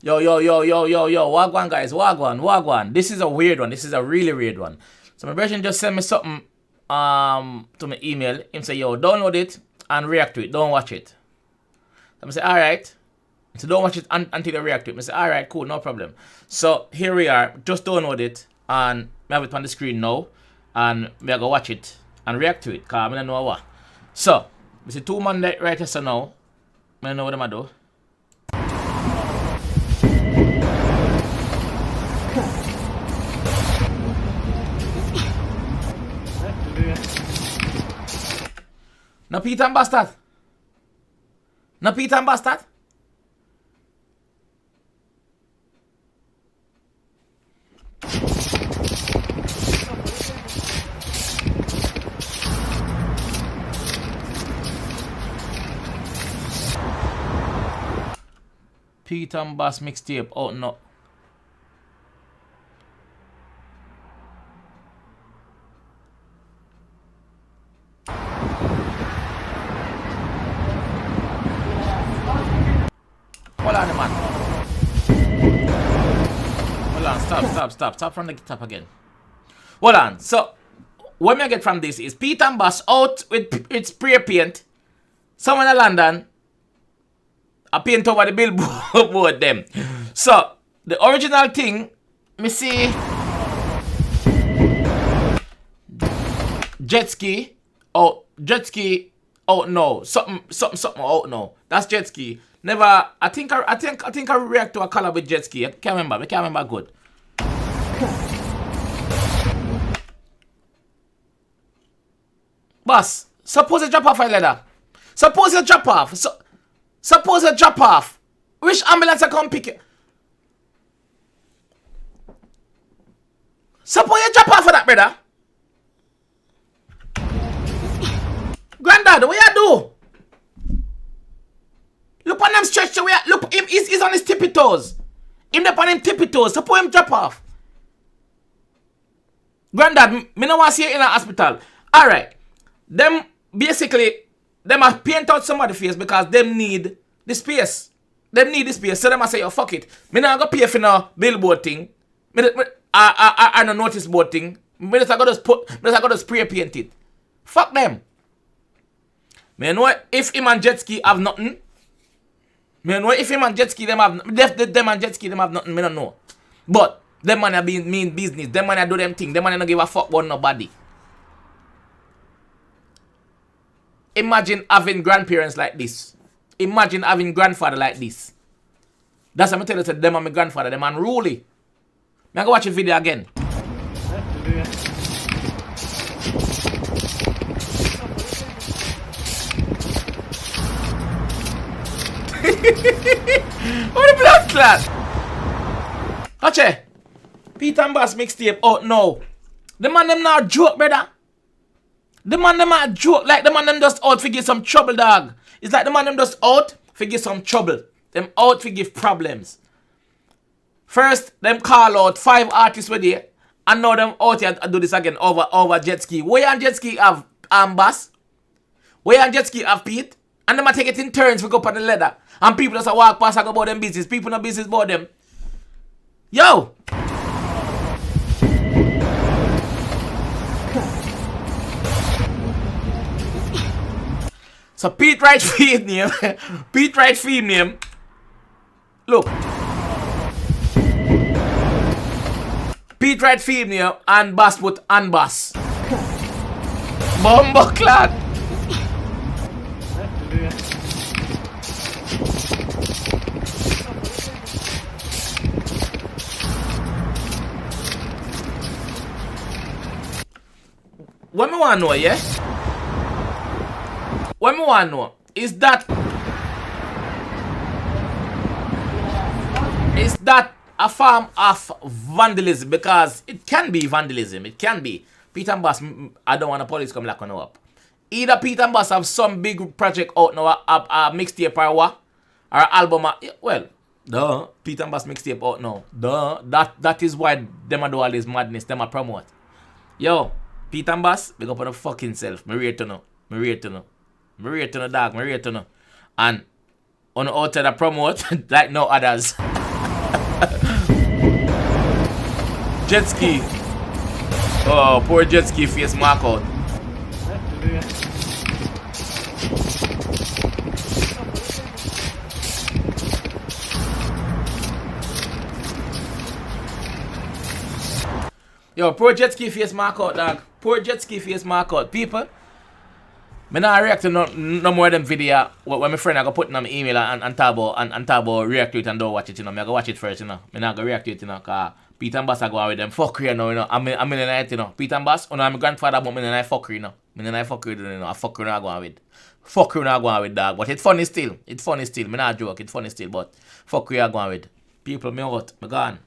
Yo. Wagwan, guys. Wagwan. This is a weird one. This is a really weird one. So my version just sent me something to my email. Him say, yo, download it and react to it. Don't watch it. So I say, alright. So don't watch it until you react to it. I say, alright, cool, no problem. So here we are. Just download it and we have it on the screen now. And we are going to watch it and react to it. Because I don't know what. So, we see two man right here so now. I don't know what I'm going to do. No Peter and Bastard. No Peter and Bastard. Peter and Bass mixtape. Oh no. Hold on, man. Hold on, stop from the top again. Hold on. So, what I get from this is Pete and Bass out with spray paint. Someone in London, I paint over the billboard them. So, the original thing, me see jet ski out no. Something out no. That's jet ski. Never. I think I react to a collab with jet ski. I can't remember good. Boss, suppose you drop off a leather. Suppose you drop off. Which ambulance I come pick you? Suppose you drop off for that, brother. Granddad, what you do? Look on them stretch away. Look, he's on his tippy toes. Him up on him tippy toes. Suppose him drop off. Granddad, me no want to see you in a hospital. Alright. Them a paint out somebody's face because them need the space. So them a say, yo, fuck it. Me not go pay for no billboard thing. I no notice board thing. Me just go to spray paint it. Fuck them. Me know if him and jet ski have nothing. Me know if him and jet ski them have nothing. Me don't know. But them man a mean business. Them man a do them thing. Them man a no give a fuck about nobody. Imagine having grandparents like this. Imagine having grandfather like this. That's what I'm telling you. Them and my grandfather, them unruly. I go watch the video again. What the blood clot? Watch it. Pete and Bass mixtape. Oh no. The man them not joke, brother. The man them not joke. Like the man them just out to give some trouble, dog. It's like the man them just out to give some trouble. Them out to give problems. First, them call out 5 artists with you. And now them out here to do this again over jet ski. Where and jet ski have Bass? Where and jet ski have Pete? And them a take it in turns to go up on the ladder. And people just walk past and go about them business. People no business about them. Yo! So Pete write feed name. Pete write feed name. Look. Pete write feed name and Bass put and Bass. Bumbo clad. What me want to know, yeah? What me want to know is that a form of vandalism? Because it can be vandalism. It can be. Pete and Bass, I don't want the police come lock on up. Either Pete and Bass have some big project out now, a mixtape or what, or album. Well, duh. Pete and Bass mixtape out now. Duh. That is why them do all this madness. Them a promote. Yo, Pete and Bass, big up on the fucking self. Me rate to know. Me rate to know, dog. Me rate to know. And on the outside I promote like no others. jet ski. Oh, poor jet ski face mark out. Yo, poor jet ski face mark out, dog. Poor jet ski face mark out. People, me not react to no more of them video when my friend I go put in my email and talk about react to it and don't watch it, you know. Me I go watch it first, you know. Me not go react to it, you know, cause Pete and Bas are going with them fuckery, you know, I'm in the night, you know. Pete and Bas, you know, I'm my grandfather, but me in the night fuckery, you know. Me in the night fuckery, you know. I fuckery not going with. Fuckery not going with, dog. But it's funny still. It's funny still. Me not joke. It's funny still, but fuckery are going with. People, me out. Me gone.